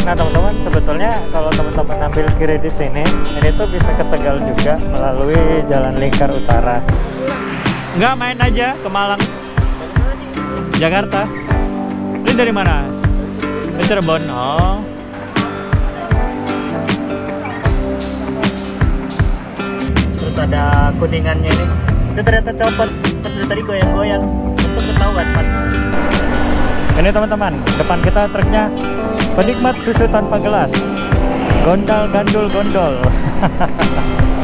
Nah teman-teman, sebetulnya kalau teman-teman ambil kiri di sini, ini tuh bisa ke Tegal juga melalui Jalan Lingkar Utara. Enggak, main aja ke Malang, Jakarta. Ini dari mana? Dari Cirebon. Oh. Terus ada kuningannya nih. Itu ternyata copot. Pas tadi goyang-goyang. Itu ketahuan pas. Ini teman-teman, depan kita truknya penikmat susu tanpa gelas. Gondal gandul gondol.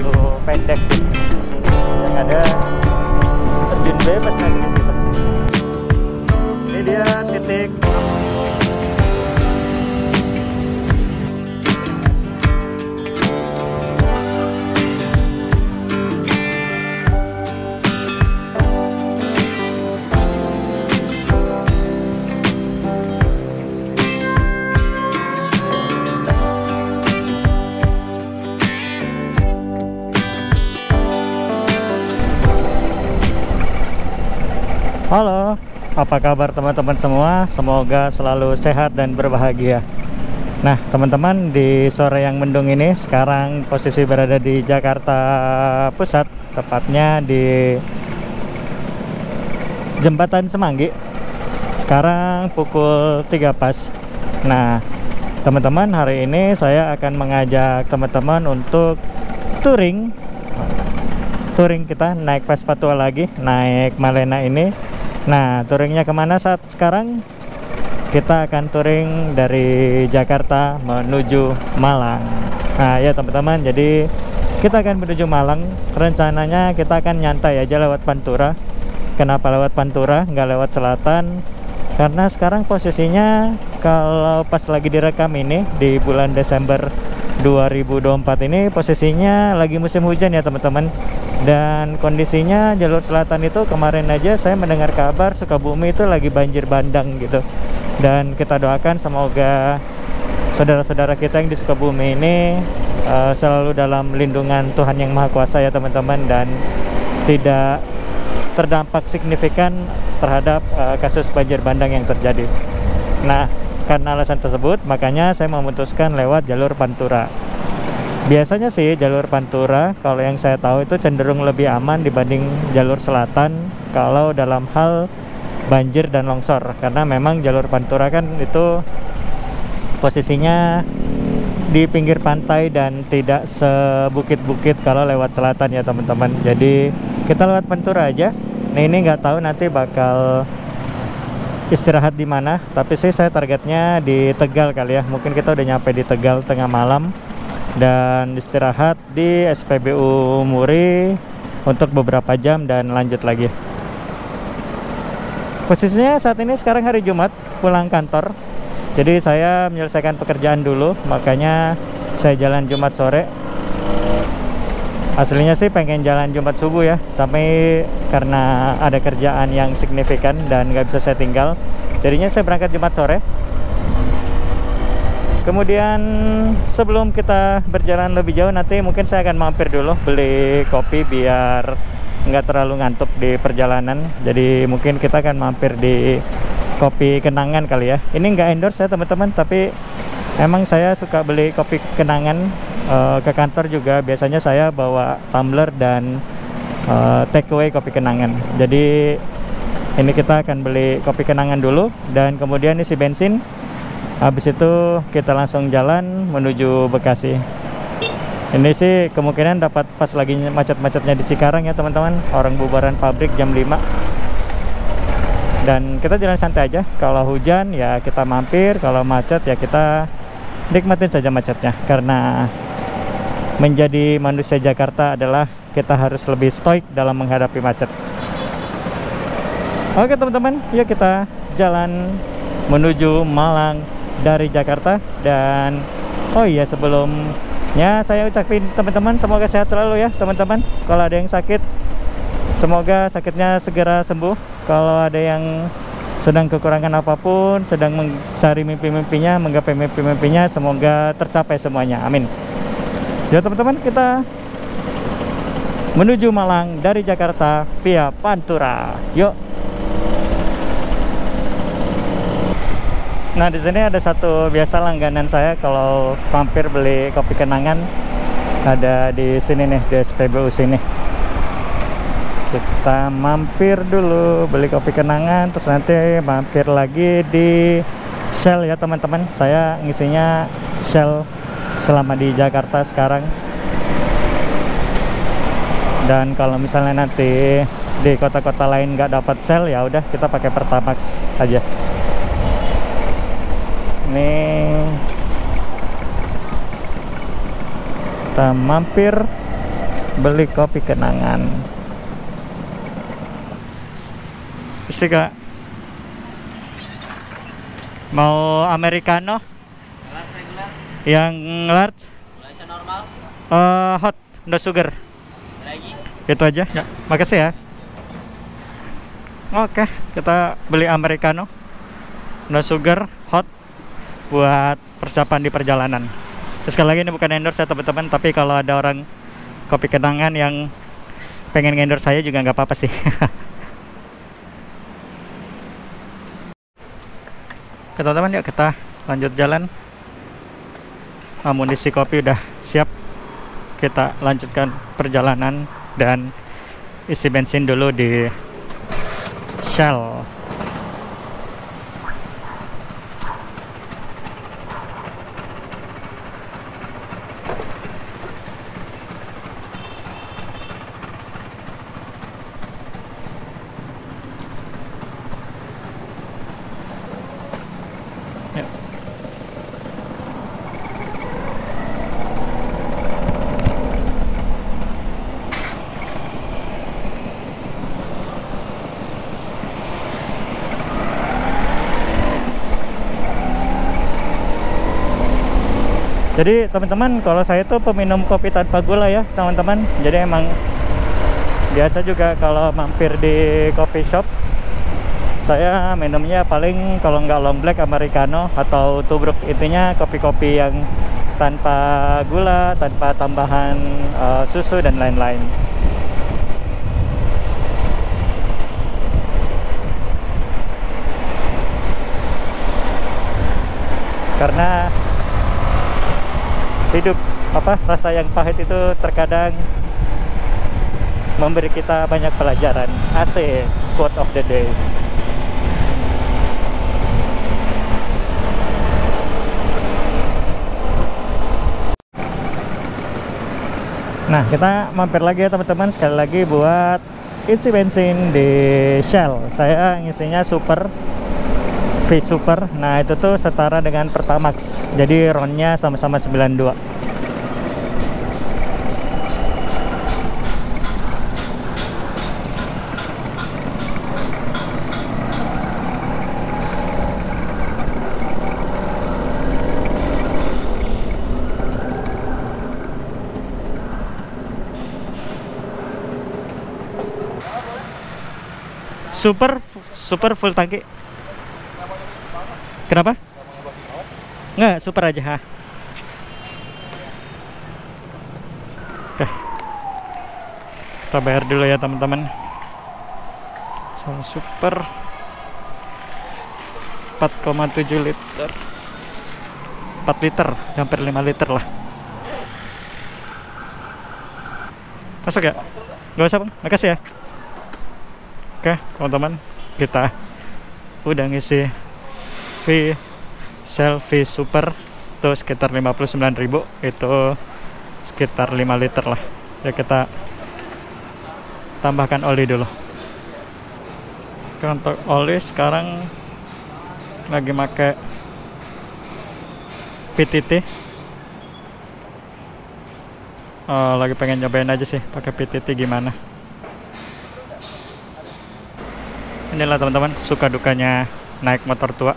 Lu pendek sih. Yang ada terjun bebas lagi di situ. Ini dia titik. Halo, apa kabar teman-teman semua? Semoga selalu sehat dan berbahagia. Nah teman-teman, di sore yang mendung ini sekarang posisi berada di Jakarta Pusat, tepatnya di Jembatan Semanggi. Sekarang pukul 3 pas. Nah teman-teman, hari ini saya akan mengajak teman-teman untuk touring kita naik Vespa tua lagi, naik Malena ini. Nah, touringnya kemana saat sekarang? Kita akan touring dari Jakarta menuju Malang. Nah ya teman-teman, jadi kita akan menuju Malang. Rencananya kita akan nyantai aja lewat Pantura. Kenapa lewat Pantura, nggak lewat selatan? Karena sekarang posisinya kalau pas lagi direkam ini di bulan Desember 2024 ini posisinya lagi musim hujan ya teman-teman. Dan kondisinya jalur selatan itu kemarin aja saya mendengar kabar Sukabumi itu lagi banjir bandang gitu. Dan kita doakan semoga saudara-saudara kita yang di Sukabumi ini selalu dalam lindungan Tuhan Yang Maha Kuasa ya teman-teman, dan tidak terdampak signifikan terhadap kasus banjir bandang yang terjadi. Nah, karena alasan tersebut makanya saya memutuskan lewat jalur Pantura. Biasanya sih jalur Pantura kalau yang saya tahu itu cenderung lebih aman dibanding jalur selatan kalau dalam hal banjir dan longsor, karena memang jalur Pantura kan itu posisinya di pinggir pantai dan tidak sebukit-bukit kalau lewat selatan ya teman-teman. Jadi kita lewat Pantura aja. Nah ini nggak tahu nanti bakal istirahat di mana, tapi sih saya targetnya di Tegal kali ya. Mungkin kita udah nyampe di Tegal tengah malam dan istirahat di SPBU Muri untuk beberapa jam dan lanjut lagi. Posisinya saat ini sekarang hari Jumat, pulang kantor. Jadi saya menyelesaikan pekerjaan dulu, makanya saya jalan Jumat sore. Aslinya sih pengen jalan Jumat subuh ya, tapi karena ada kerjaan yang signifikan dan nggak bisa saya tinggal, jadinya saya berangkat Jumat sore. Kemudian sebelum kita berjalan lebih jauh, nanti mungkin saya akan mampir dulu beli kopi biar nggak terlalu ngantuk di perjalanan. Jadi mungkin kita akan mampir di Kopi Kenangan kali ya. Ini nggak endorse ya teman-teman, tapi emang saya suka beli kopi kenangan. Ke kantor juga biasanya saya bawa tumbler dan take away kopi kenangan. Jadi ini kita akan beli kopi kenangan dulu dan kemudian isi bensin. Habis itu kita langsung jalan menuju Bekasi. Ini sih kemungkinan dapat pas lagi macet-macetnya di Cikarang ya teman-teman. Orang bubaran pabrik jam 5. Dan kita jalan santai aja. Kalau hujan ya kita mampir, kalau macet ya kita nikmatin saja macetnya. Karena menjadi manusia Jakarta adalah kita harus lebih stoik dalam menghadapi macet. Oke teman-teman, yuk kita jalan menuju Malang dari Jakarta. Dan oh iya, sebelumnya saya ucapin teman-teman semoga sehat selalu ya teman-teman. Kalau ada yang sakit, semoga sakitnya segera sembuh. Kalau ada yang sedang kekurangan apapun, sedang mencari mimpi-mimpinya, menggapai mimpi-mimpinya, semoga tercapai semuanya, amin. Ya teman-teman, kita menuju Malang dari Jakarta via Pantura. Yuk. Nah, di sini ada satu biasa langganan saya kalau mampir beli kopi kenangan, ada di sini nih, di SPBU sini. Kita mampir dulu beli kopi kenangan, terus nanti mampir lagi di Shell ya teman-teman. Saya ngisinya Shell selama di Jakarta sekarang. Dan kalau misalnya nanti di kota-kota lain nggak dapat Shell, ya udah kita pakai Pertamax aja. Nih kita mampir beli kopi kenangan. Isi kak, mau americano yang large, normal, hot, no sugar. lagi. Itu aja ya, makasih ya. Oke, kita beli americano no sugar hot buat persiapan di perjalanan. Sekali lagi ini bukan endorse ya teman-teman, tapi kalau ada orang kopi kenangan yang pengen endorse saya juga nggak apa-apa sih. Oke teman-teman, yuk kita lanjut jalan. Amunisi kopi udah siap, kita lanjutkan perjalanan dan isi bensin dulu di Shell. Jadi teman-teman, kalau saya tuh peminum kopi tanpa gula ya teman-teman. Jadi emang biasa juga kalau mampir di coffee shop, saya minumnya paling kalau nggak long black americano atau tubruk. Intinya kopi-kopi yang tanpa gula, tanpa tambahan susu dan lain-lain. Karena hidup rasa yang pahit itu terkadang memberi kita banyak pelajaran. Asik, quote of the day. Nah, kita mampir lagi ya teman-teman, sekali lagi buat isi bensin di Shell. Saya ngisinya super V Super. Nah, itu tuh setara dengan Pertamax. Jadi RON-nya sama-sama 92. Super full tangki. Kenapa? Nggak, super aja. Ha. Oke, kita bayar dulu ya teman-teman. Super 4,7 liter, 4 liter, hampir 5 liter lah. Masuk ya? Gak usah bang, makasih ya. Oke teman-teman, kita udah ngisi Shell V Super itu sekitar 59.000, itu sekitar 5 liter lah ya. Kita tambahkan oli dulu. Untuk oli sekarang lagi pakai PTT. Lagi pengen nyobain aja sih pakai PTT gimana. Inilah teman-teman suka dukanya naik motor tua.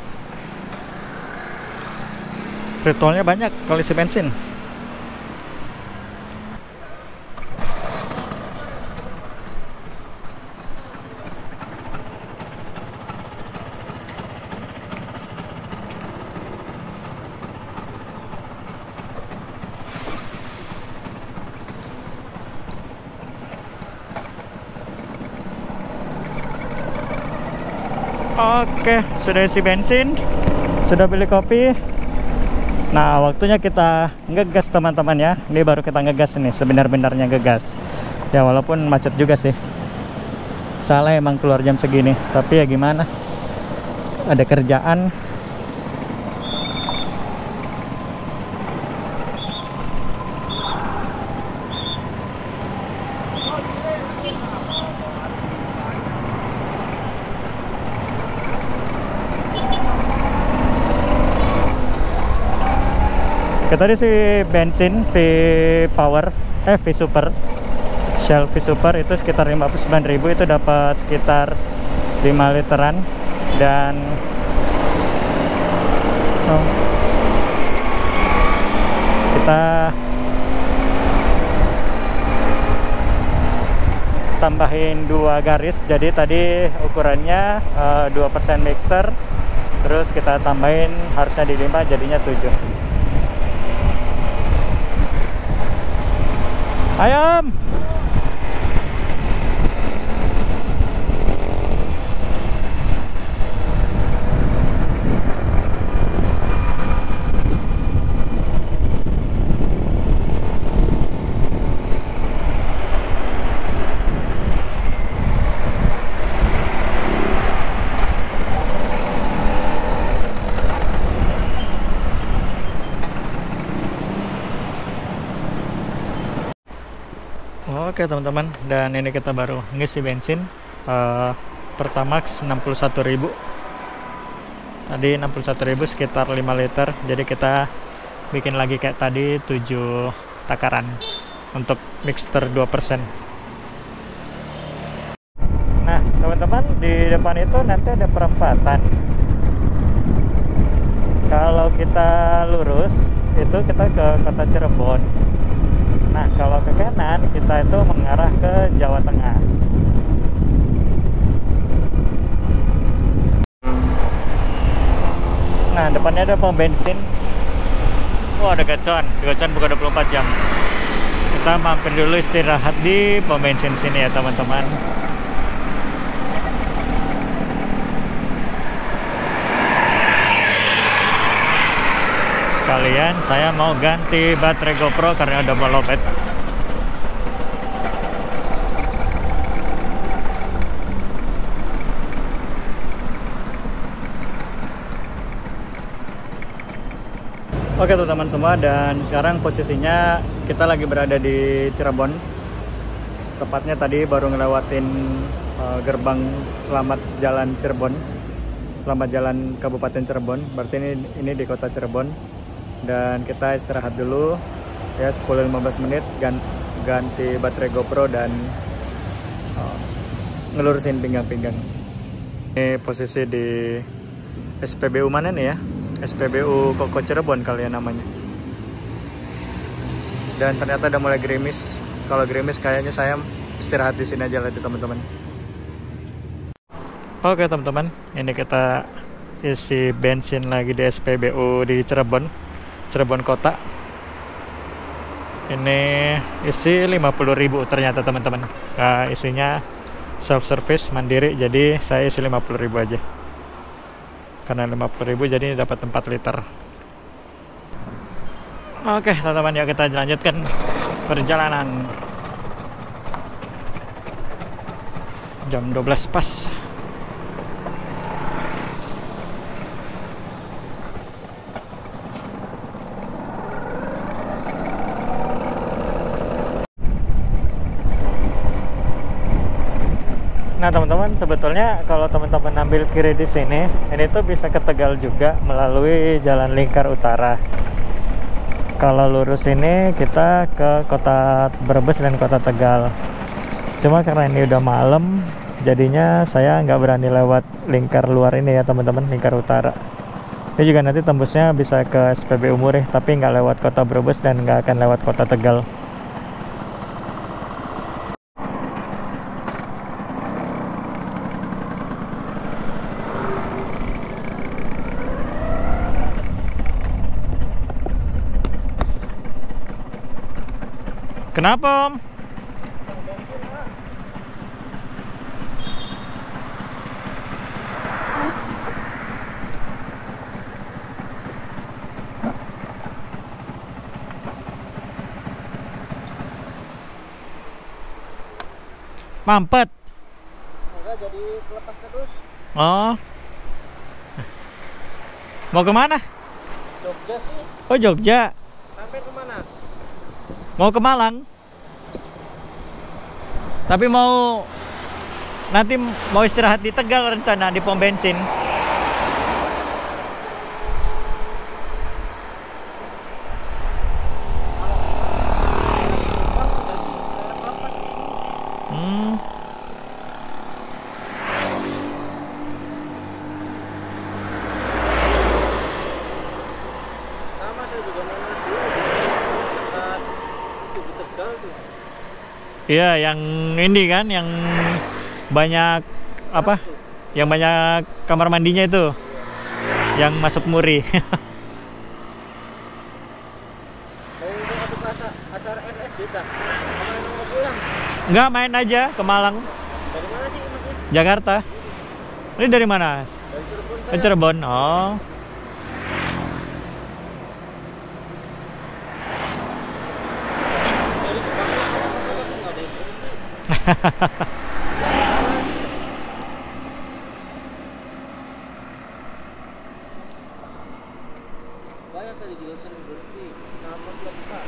Ritualnya banyak kalau isi bensin. Oke, sudah isi bensin. Sudah beli kopi. Nah, waktunya kita ngegas teman-teman ya. Ini baru kita ngegas nih, sebenar-benarnya ngegas. Ya walaupun macet juga sih. Salah emang keluar jam segini, tapi ya gimana? Ada kerjaan. Kita tadi si bensin V Power, V Super, Shell V Super itu sekitar 59.000, itu dapat sekitar 5 literan. Dan kita tambahin 2 garis, jadi tadi ukurannya 2% mixter, terus kita tambahin harusnya di 5 jadinya 7. Ayam. Oke teman-teman, dan ini kita baru ngisi bensin Pertamax 61.000. Tadi 61.000 sekitar 5 liter. Jadi kita bikin lagi kayak tadi 7 takaran untuk mixter 2%. Nah teman-teman, di depan itu nanti ada perempatan. Kalau kita lurus itu kita ke kota Cirebon. Nah, kalau ke kanan kita itu mengarah ke Jawa Tengah. Nah, depannya ada pom bensin. Oh, ada gacon. Gacon buka 24 jam. Kita mampir dulu istirahat di pom bensin sini ya, teman-teman. Sekalian saya mau ganti baterai GoPro karena udah mau lowbat. Oke teman-teman semua, dan sekarang posisinya kita lagi berada di Cirebon. Tepatnya tadi baru ngelewatin gerbang Selamat Jalan Cirebon, Selamat Jalan Kabupaten Cirebon. Berarti ini di kota Cirebon. Dan kita istirahat dulu ya 10-15 menit, ganti baterai GoPro dan ngelurusin pinggang-pinggang. Ini posisi di SPBU mana nih ya? SPBU Koko Cirebon kali ya namanya. Dan ternyata udah mulai gerimis. Kalau gerimis kayaknya saya istirahat di sini aja lah teman-teman. Oke teman-teman, ini kita isi bensin lagi di SPBU di Cirebon Kota. Ini isi 50.000 ternyata teman-teman. Isinya self service mandiri, jadi saya isi 50.000 aja. Karena 50.000 jadi dapat 4 liter. Oke teman-teman, ya kita lanjutkan perjalanan. Jam 12 pas. Nah teman-teman, sebetulnya kalau teman-teman ambil kiri di sini, ini tuh bisa ke Tegal juga melalui Jalan Lingkar Utara. Kalau lurus ini kita ke kota Brebes dan kota Tegal. Cuma karena ini udah malam, jadinya saya nggak berani lewat lingkar luar ini ya teman-teman, Lingkar Utara. Ini juga nanti tembusnya bisa ke SPBU Murih, tapi nggak lewat kota Brebes dan nggak akan lewat kota Tegal. Kenapa Om? Mampet. Enggak jadi pelepas terus. Oh. Mau kemana? Jogja sih. Oh, Jogja. Sampai kemana? Mau ke Malang. Tapi nanti mau istirahat di Tegal rencana di pom bensin. Hmm. Sama saya juga mau menuju di Tegal tuh. Iya, yang ini kan, yang banyak apa? Yang banyak kamar mandinya itu, yang masuk Muri. Mau masuk acara NSJ tak? Kemarin mau pulang. Enggak, main aja ke Malang, Dari mana sih masnya? Jakarta. Ini dari mana? Dari Cirebon. Ke Cirebon. Oh. Dari Semarang nggak ada yang berhenti. Banyak tadi juga sering berhenti. Kenapa belum Pak?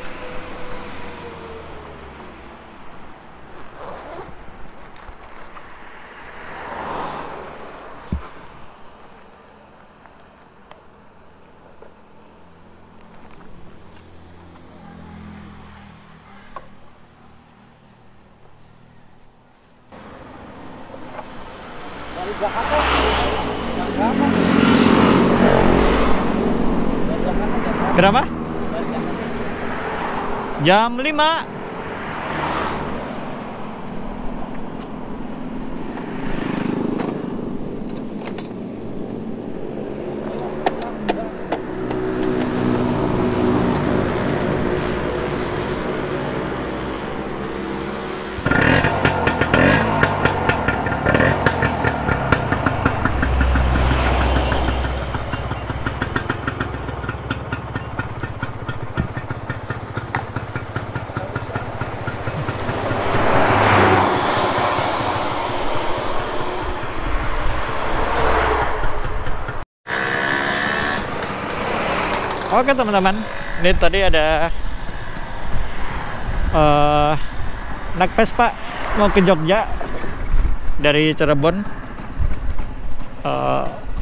Dari Jakarta jam berapa? Dari Jakarta jam berapa? Berapa? Dari Jakarta. Jam 5. Oke teman-teman, ini tadi ada anak Vespa mau ke Jogja dari Cirebon.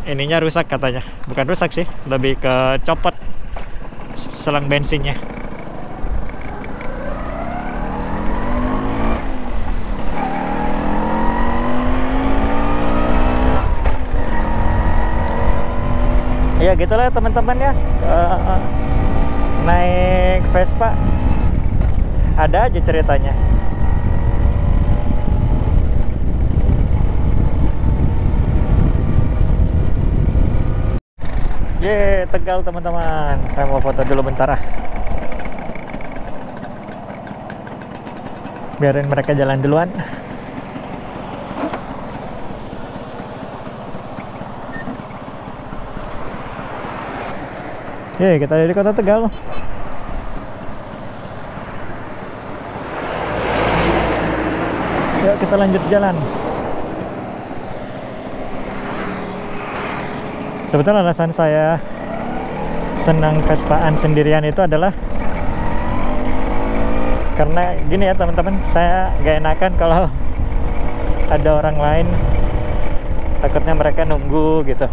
Ininya rusak katanya, bukan rusak sih, lebih ke copot selang bensinnya. Ya gitulah teman-teman ya, naik Vespa ada aja ceritanya. Ye, Tegal teman-teman, saya mau foto dulu bentar ah, biarin mereka jalan duluan. Ye, kita ada di kota Tegal. Yuk kita lanjut jalan. Sebetulnya alasan saya senang Vespaan sendirian itu adalah karena gini ya teman-teman, saya gak enakan kalau ada orang lain, takutnya mereka nunggu gitu.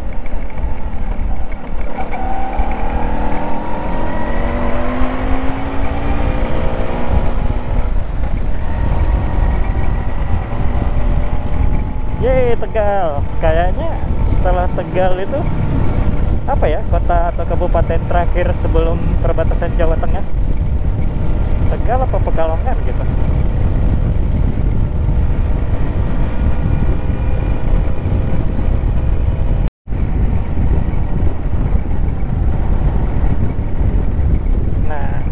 Yeay, Tegal. Kayaknya setelah Tegal itu apa ya, kota atau kabupaten terakhir sebelum perbatasan Jawa Tengah? Tegal apa Pekalongan gitu. Nah,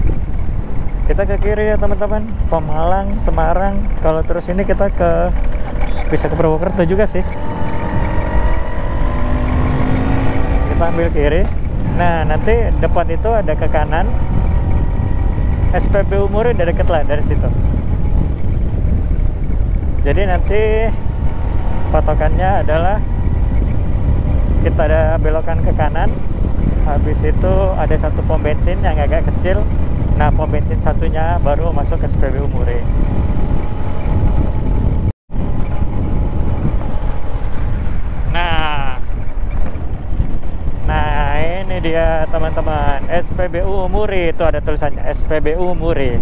kita ke kiri ya teman-teman, Pemalang, Semarang. Kalau terus ini kita bisa ke Purwokerto juga sih. Kita ambil kiri. Nah, nanti depan itu ada ke kanan. SPBU Muri udah deket lah dari situ. Jadi nanti patokannya adalah kita ada belokan ke kanan, habis itu ada satu pom bensin yang agak kecil. Nah, pom bensin satunya baru masuk ke SPBU Muri. Nah ini dia teman-teman, SPBU Muri, itu ada tulisannya SPBU Muri.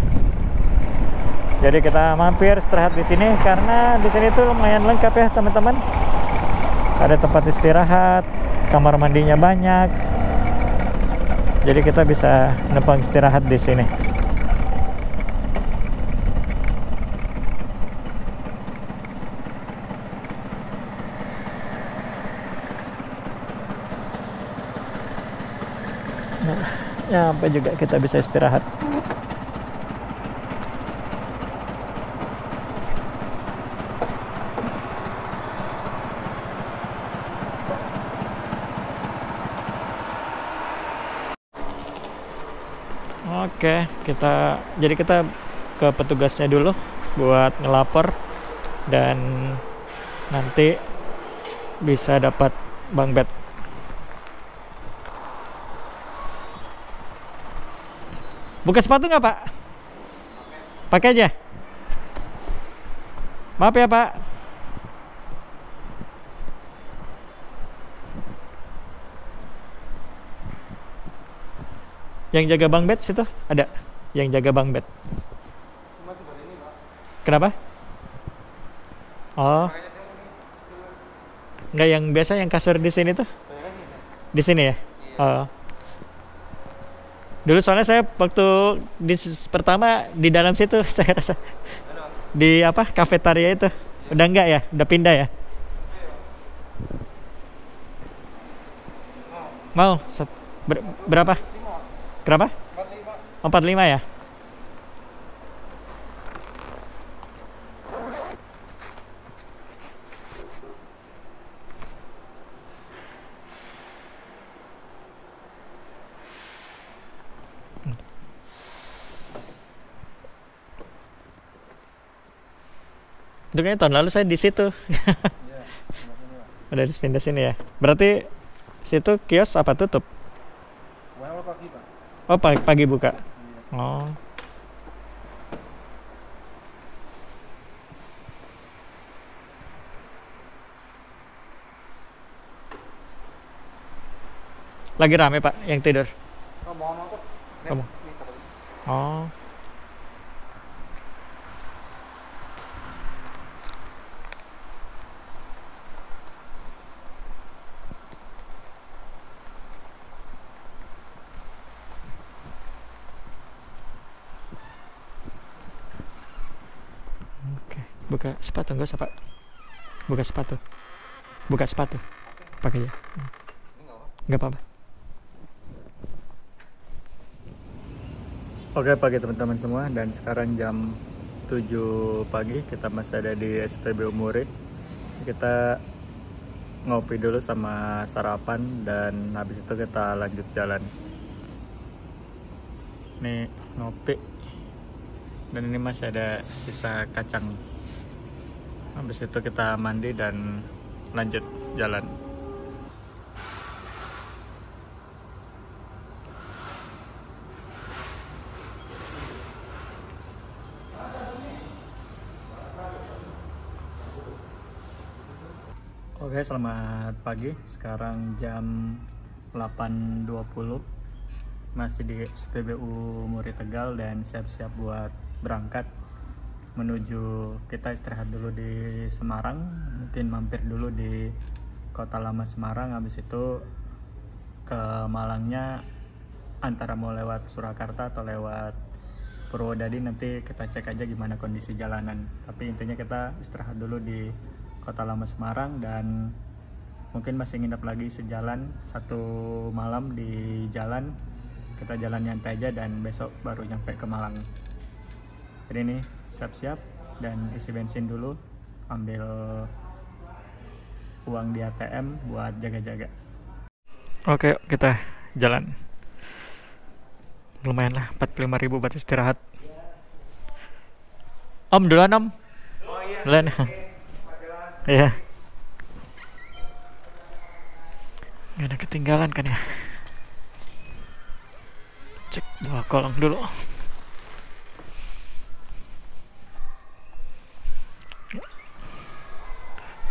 Jadi kita mampir istirahat di sini karena di sini tuh lumayan lengkap ya teman-teman. Ada tempat istirahat, kamar mandinya banyak. Jadi kita bisa numpang istirahat di sini. Nah, nyampe juga kita bisa istirahat. Oke, jadi kita ke petugasnya dulu buat ngelapor dan nanti bisa dapat bang bed. Buka sepatu nggak, Pak? Pakai aja. Maaf ya, Pak. Yang jaga bang bed situ ada. Yang jaga bang bed. Kenapa? Oh. Nggak yang biasa yang kasur di sini tuh? Di sini ya? Oh. Dulu soalnya saya waktu pertama di dalam situ saya rasa di apa kafetaria itu udah enggak ya, udah pindah ya. Mau berapa? Berapa? 45 ya. Itu kayaknya tahun lalu saya di situ. Udah pindah sini ya. Berarti situ kios apa tutup? Pagi, Pak. Oh, pagi buka. Oh. Lagi rame, Pak, yang tidur. Kamu. Oh. Buka sepatu enggak usah, Pak. Buka sepatu. Buka sepatu. Pakai aja. Enggak apa-apa. Oke pagi teman-teman semua, dan sekarang jam 7 pagi kita masih ada di SPBU Muri. Kita ngopi dulu sama sarapan dan habis itu kita lanjut jalan. Nih ngopi. Dan ini masih ada sisa kacang. Habis itu kita mandi dan lanjut jalan. Oke, selamat pagi. Sekarang jam 8.20. Masih di SPBU Muri Tegal dan siap-siap buat berangkat menuju, kita istirahat dulu di Semarang, mungkin mampir dulu di Kota Lama Semarang, habis itu ke Malangnya antara mau lewat Surakarta atau lewat Purwodadi, nanti kita cek aja gimana kondisi jalanan. Tapi intinya kita istirahat dulu di Kota Lama Semarang dan mungkin masih nginep lagi sejalan, satu malam di jalan. Kita jalan nyantai aja dan besok baru nyampe ke Malang. Jadi ini siap-siap dan isi bensin dulu, ambil uang di ATM buat jaga-jaga. Oke, kita jalan. Lumayan lah, 45.000 buat istirahat. Om duluan, Om. Duluan. Iya. Gak ada ketinggalan kan ya? Cek dua kolong dulu.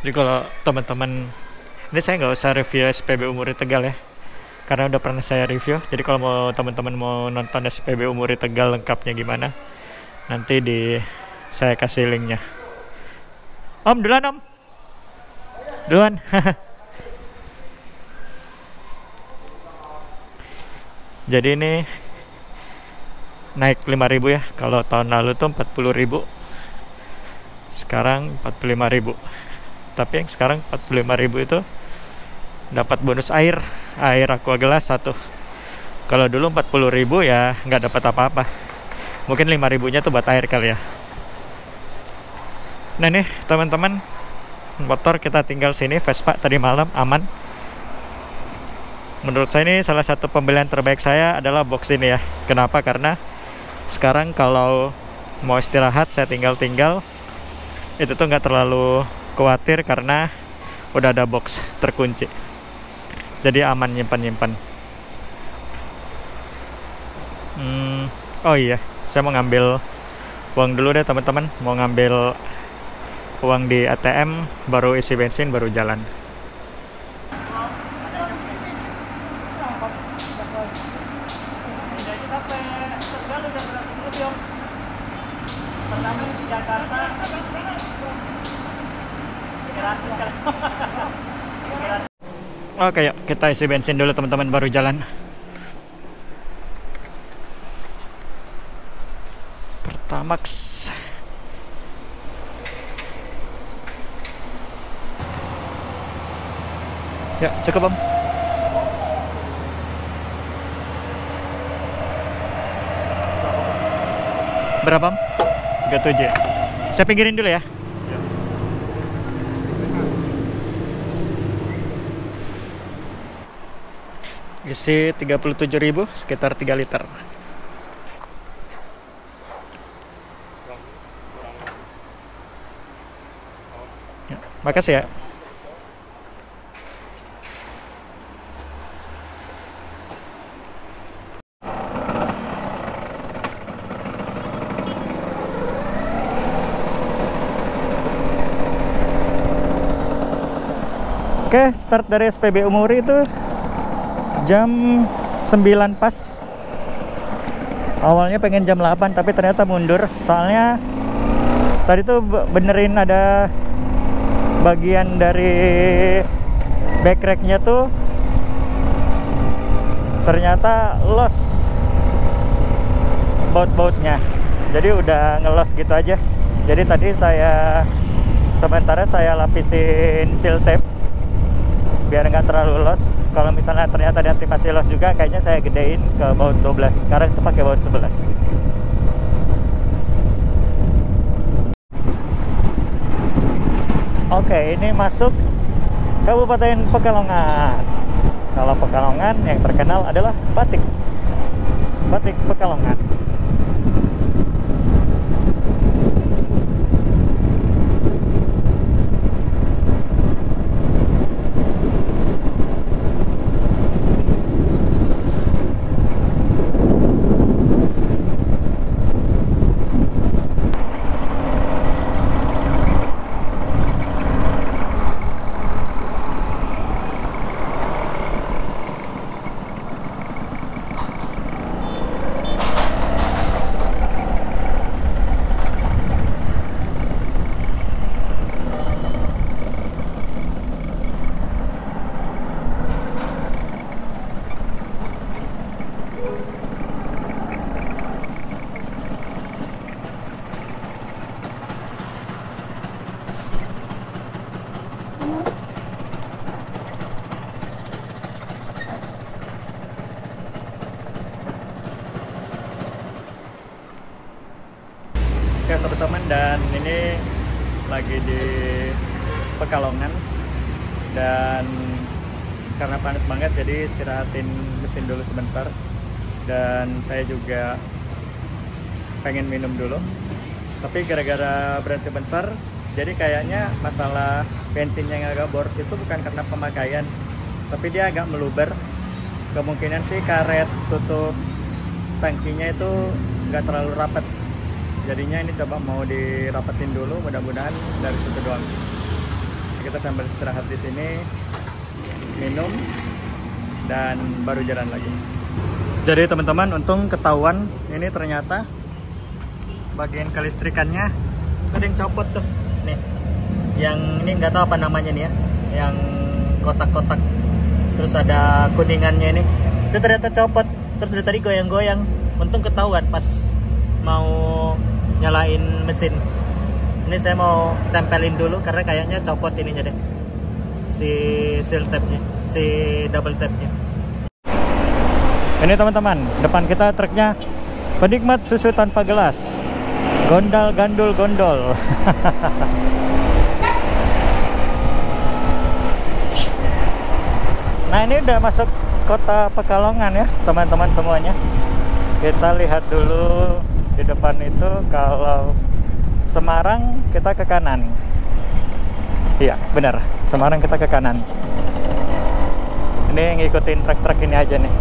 Jadi kalau teman-teman, ini saya nggak usah review SPBU Muri Tegal ya, karena udah pernah saya review. Jadi kalau mau teman-teman mau nonton SPBU Muri Tegal lengkapnya gimana, nanti saya kasih linknya. Om, duluan Om. Duluan. Jadi ini naik 5.000 ya. Kalau tahun lalu tuh 40.000. Sekarang 45.000. Tapi yang sekarang 45.000 itu dapat bonus air aqua gelas 1. Kalau dulu 40.000 ya nggak dapat apa-apa. Mungkin 5.000-nya tuh buat air kali ya. Nah nih teman-teman, motor kita tinggal sini Vespa tadi malam aman. Menurut saya ini salah satu pembelian terbaik saya adalah box ini ya. Kenapa? Karena sekarang kalau mau istirahat saya tinggal itu tuh nggak terlalu khawatir karena udah ada box terkunci, jadi aman nyimpan. Oh iya, saya mau ngambil uang dulu deh teman-teman, mau ngambil uang di ATM, baru isi bensin, baru jalan. Oke, yuk kita isi bensin dulu teman-teman, baru jalan. Pertamax. Ya, cukup Om. Berapa Om? 37. Saya pinggirin dulu ya. Isi 37.000, sekitar 3 liter. Ya, makasih ya. Oke, start dari SPBU Muri itu jam 9 pas. Awalnya pengen jam 8 tapi ternyata mundur. Soalnya tadi tuh benerin ada bagian dari backracknya tuh ternyata los baut-bautnya. Jadi udah ngelos gitu aja. Jadi tadi sementara saya lapisin seal tape biar nggak terlalu los. Kalau misalnya ternyata nanti masih los juga, kayaknya saya gedein ke baut 12. Sekarang itu pakai baut 11. Oke, ini masuk Kabupaten Pekalongan. Kalau Pekalongan yang terkenal adalah batik Pekalongan. Oke teman-teman, dan ini lagi di Pekalongan dan karena panas banget jadi istirahatin mesin dulu sebentar, dan saya juga pengen minum dulu, tapi gara-gara berhenti bentar Jadi kayaknya masalah bensinnya yang agak boros itu bukan karena pemakaian, tapi dia agak meluber. Kemungkinan sih karet tutup tangkinya itu nggak terlalu rapat. Jadinya ini coba mau dirapetin dulu, mudah-mudahan dari situ doang. Kita sambil istirahat di sini, minum, dan baru jalan lagi. Jadi teman-teman, untung ketahuan ini ternyata bagian kelistrikannya ada yang copot tuh. Nih, yang ini nggak tahu apa namanya nih ya, yang kotak-kotak, terus ada kuningannya ini. Itu ternyata copot, terus dari tadi goyang-goyang. Untung ketahuan pas mau nyalain mesin. Ini saya mau tempelin dulu karena kayaknya copot ininya deh, si seal tabnya, si double tabnya. Ini teman-teman, depan kita truknya penikmat susu tanpa gelas, gondal gandul gondol. Nah, ini udah masuk kota Pekalongan ya teman-teman semuanya. Kita lihat dulu di depan itu, kalau Semarang kita ke kanan. Iya benar, Semarang kita ke kanan. Ini ngikutin truk-truk ini aja nih.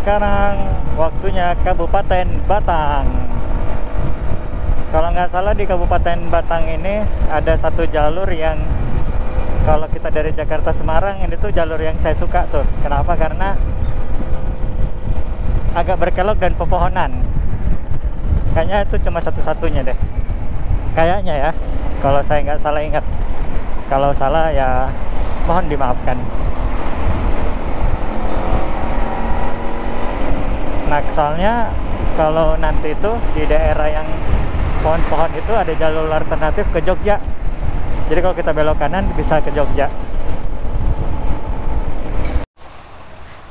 Sekarang waktunya Kabupaten Batang. Kalau nggak salah di Kabupaten Batang ini ada satu jalur yang kalau kita dari Jakarta Semarang, ini tuh jalur yang saya suka tuh. Kenapa? Karena agak berkelok dan pepohonan. Kayaknya itu cuma satu-satunya deh. Kayaknya ya, kalau saya nggak salah ingat. Kalau salah ya mohon dimaafkan. Nah, soalnya kalau nanti itu di daerah yang pohon-pohon itu ada jalur alternatif ke Jogja. Jadi kalau kita belok kanan bisa ke Jogja.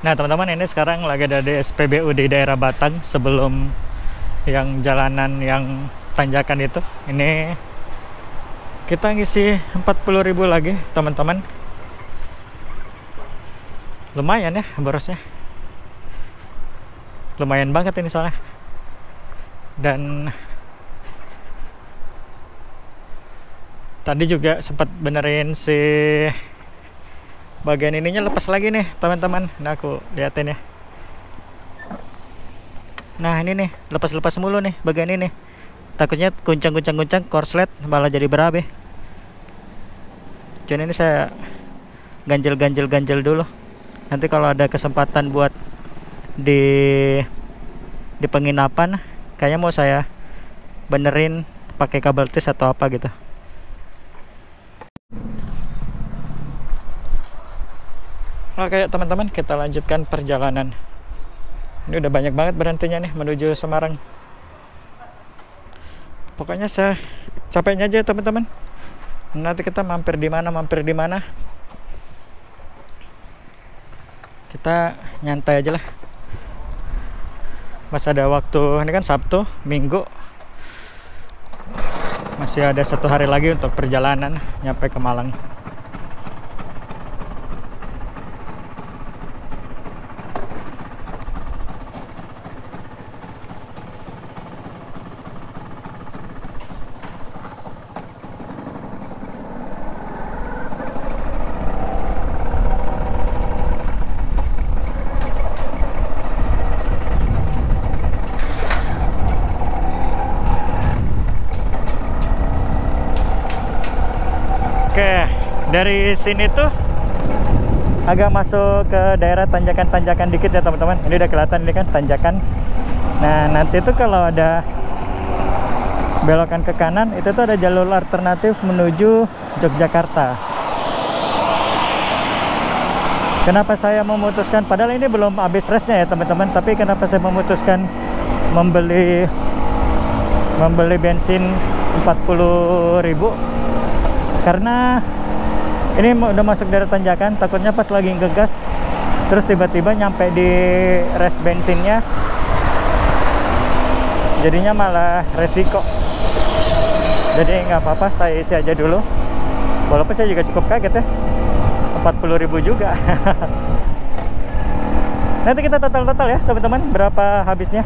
Nah teman-teman, ini sekarang lagi ada di SPBU di daerah Batang sebelum yang jalanan yang tanjakan itu. Ini kita ngisi 40.000 lagi teman-teman. Lumayan ya borosnya. Lumayan banget ini soalnya. Dan tadi juga sempat benerin si bagian ininya, lepas lagi nih teman-teman. Nah aku liatin ya. Nah ini nih, lepas-lepas mulu nih bagian ini. Takutnya kuncang-kuncang korslet malah jadi berabe. Jadi ini saya ganjel dulu. Nanti kalau ada kesempatan buat di penginapan, kayaknya mau saya benerin pakai kabel tis atau apa gitu. Oke teman-teman, kita lanjutkan perjalanan. Ini udah banyak banget berhentinya nih menuju Semarang. Pokoknya saya capeknya aja teman-teman. Nanti kita mampir di mana. Kita nyantai aja lah. Masih ada waktu, ini kan Sabtu, Minggu. Masih ada 1 hari lagi untuk perjalanan nyampe ke Malang. Oke, dari sini tuh agak masuk ke daerah tanjakan-tanjakan dikit ya teman-teman. Ini udah kelihatan ini kan tanjakan. Nah nanti tuh kalau ada belokan ke kanan, itu tuh ada jalur alternatif menuju Yogyakarta. Kenapa saya memutuskan, padahal ini belum habis resnya ya teman-teman, tapi kenapa saya memutuskan membeli membeli bensin 40.000 karena ini udah masuk daerah tanjakan, takutnya pas lagi ngegas terus tiba-tiba nyampe di res bensinnya, jadinya malah resiko. Jadi nggak apa-apa, saya isi aja dulu, walaupun saya juga cukup kaget ya, 40.000 juga. Nanti kita total ya teman-teman, berapa habisnya.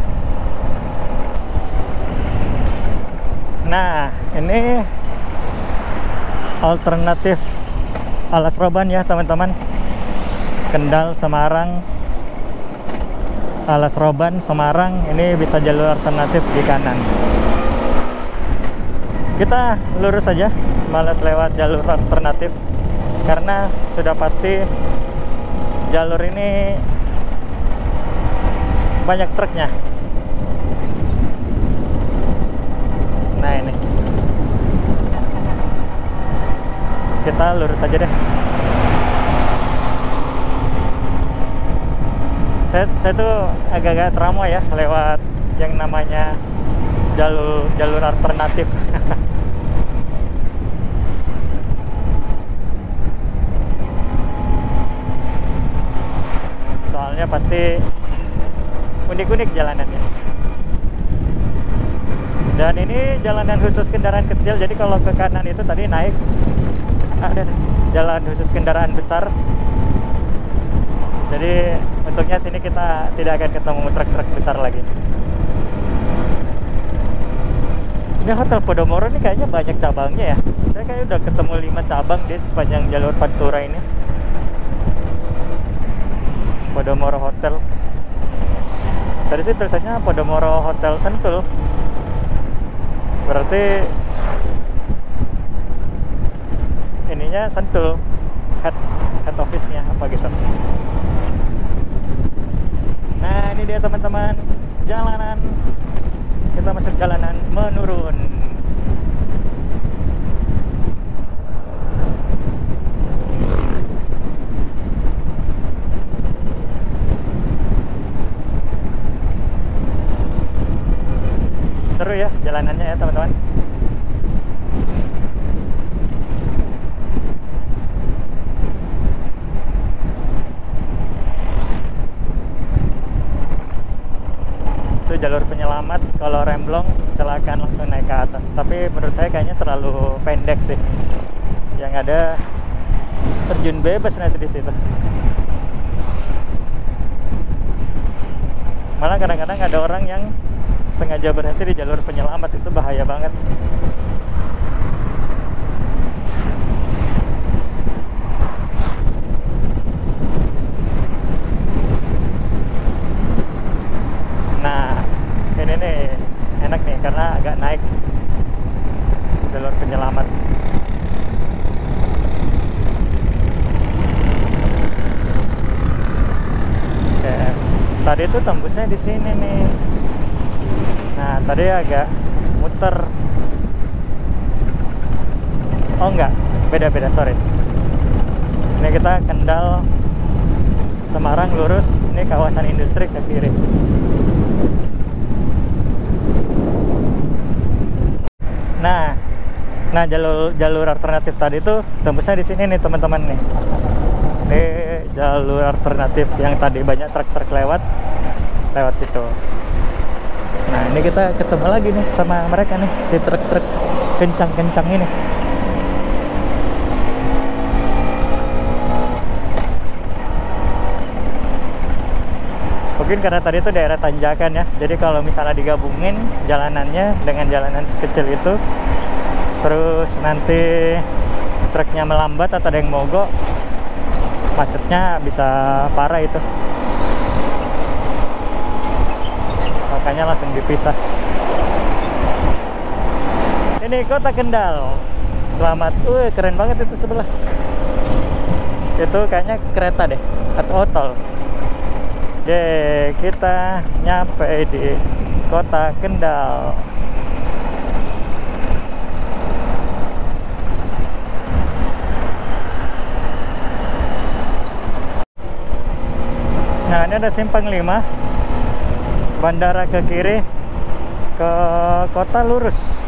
Nah, ini alternatif Alas Roban ya teman-teman, Kendal Semarang, Alas Roban Semarang. Ini bisa jalur alternatif di kanan. Kita lurus saja, malas lewat jalur alternatif karena sudah pasti jalur ini banyak truknya. Nah, ini kita lurus aja deh. Saya tuh agak-agak trauma ya lewat yang namanya jalur alternatif. Soalnya pasti unik-unik jalanannya. Dan ini jalanan khusus kendaraan kecil, jadi kalau ke kanan itu tadi naik ada jalan khusus kendaraan besar. Jadi untuknya sini kita tidak akan ketemu truk-truk besar lagi. Ini Hotel Podomoro ini kayaknya banyak cabangnya ya. Saya kayak udah ketemu 5 cabang di sepanjang jalur Pantura ini. Podomoro Hotel. Tadi sih tulisannya Podomoro Hotel Sentul. Berarti ininya Sentul, head office-nya apa gitu. Nah, ini dia teman-teman, jalanan. Kita masuk jalanan menurun. Seru ya jalanannya ya teman-teman. Itu jalur penyelamat, kalau remblong silakan langsung naik ke atas, tapi menurut saya kayaknya terlalu pendek sih. Yang ada terjun bebas nanti di situ. Malah kadang-kadang ada orang yang sengaja berhenti di jalur penyelamat, itu bahaya banget. Nah, ini nih enak nih karena agak naik jalur penyelamat. Oke, tadi itu tembusnya di sini nih. Nah, tadi agak muter. Oh enggak, beda-beda, sorry. Ini kita Kendal Semarang lurus, ini kawasan industri ke kiri. Nah, jalur alternatif tadi tuh tembusnya di sini nih teman-teman nih. Ini jalur alternatif yang tadi banyak truk-truk lewat situ. Nah, ini kita ketemu lagi nih sama mereka nih, si truk-truk kencang-kencang ini. Mungkin karena tadi itu daerah tanjakan ya, jadi kalau misalnya digabungin jalanannya dengan jalanan sekecil itu, terus nanti truknya melambat atau ada yang mogok, macetnya bisa parah itu. Makanya langsung dipisah. Ini kota Kendal. Selamat. Keren banget itu sebelah. Itu kayaknya kereta deh atau tol. Oke, kita nyampe di kota Kendal. Nah, ini ada simpang 5, bandara ke kiri, ke kota lurus.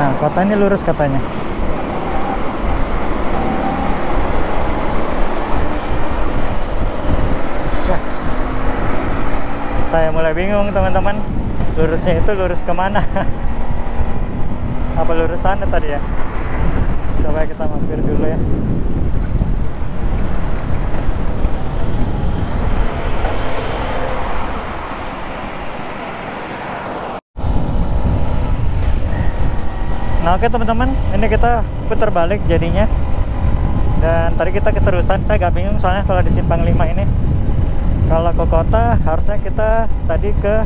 Nah, kota ini lurus katanya. Ya. Saya mulai bingung teman-teman. Lurusnya itu lurus kemana? Apa lurus sana tadi ya? Coba kita mampir dulu ya. Nah, oke teman-teman, ini kita putar balik jadinya. Dan tadi kita keterusan, saya agak bingung soalnya kalau di Simpang 5 ini. Kalau ke kota harusnya kita tadi ke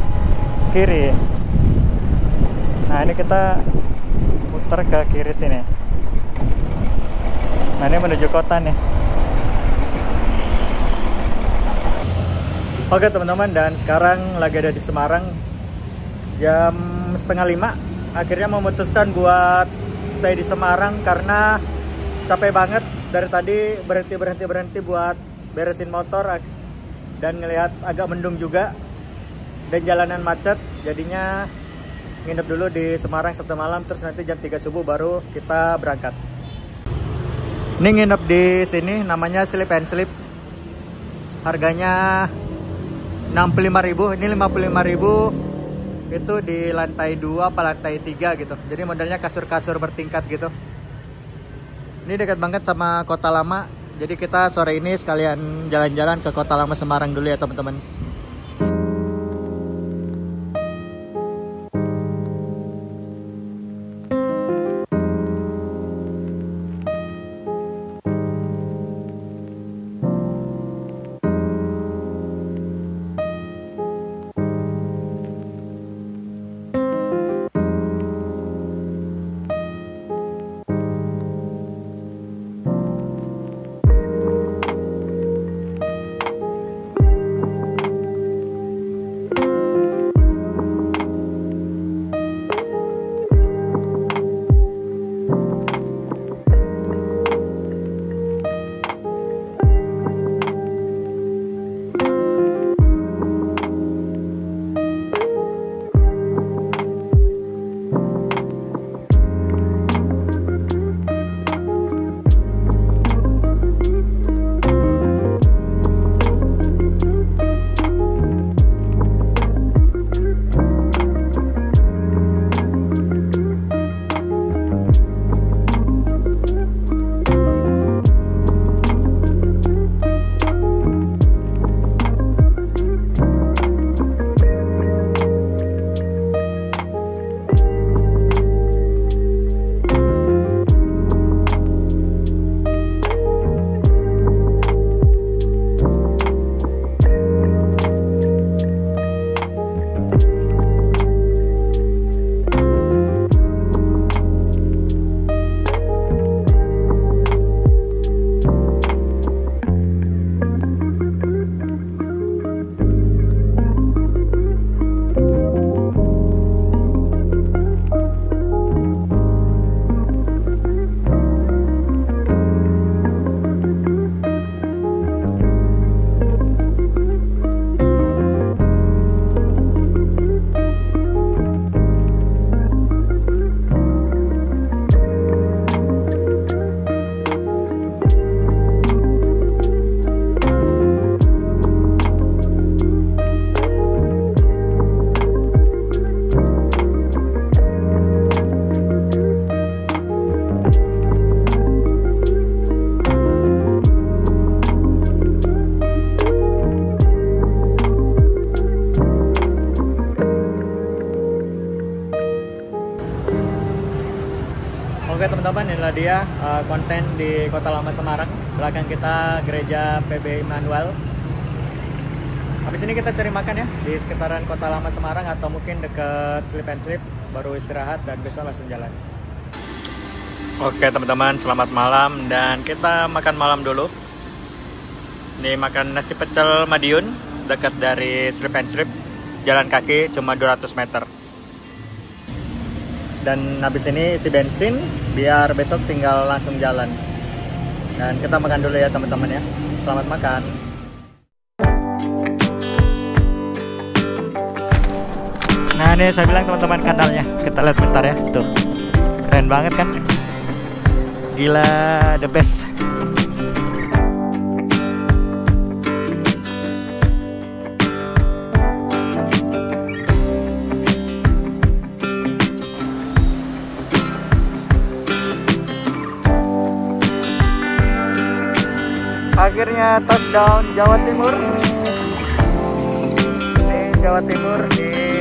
kiri. Nah, ini kita putar ke kiri sini. Nah, ini menuju kota nih. Oke teman-teman, dan sekarang lagi ada di Semarang. Jam 4:30. Akhirnya memutuskan buat stay di Semarang karena capek banget. Dari tadi berhenti buat beresin motor dan ngelihat agak mendung juga dan jalanan macet. Jadinya nginep dulu di Semarang Sabtu malam, terus nanti jam 3 subuh baru kita berangkat. Ini nginep di sini namanya Sleep and Sleep. Harganya 65.000, ini 55.000. Itu di lantai 2 apa lantai 3 gitu. Jadi modelnya kasur-kasur bertingkat gitu. Ini dekat banget sama Kota Lama. Jadi kita sore ini sekalian jalan-jalan ke Kota Lama Semarang dulu ya teman-teman. Oke teman-teman, inilah dia konten di Kota Lama Semarang. Belakang kita gereja PB Immanuel. Habis ini kita cari makan ya di sekitaran Kota Lama Semarang atau mungkin dekat Sleep and Sleep, baru istirahat dan besok langsung jalan. Oke teman-teman, selamat malam dan kita makan malam dulu. Ini makan nasi pecel Madiun dekat dari Sleep and Sleep, jalan kaki cuma 200 meter. Dan habis ini isi bensin biar besok tinggal langsung jalan. Dan kita makan dulu ya teman-teman ya. Selamat makan. Nah ini saya bilang teman-teman kanalnya. Kita lihat bentar ya. Tuh, keren banget kan? Gila, the best. Akhirnya touchdown Jawa Timur. Ini Jawa Timur di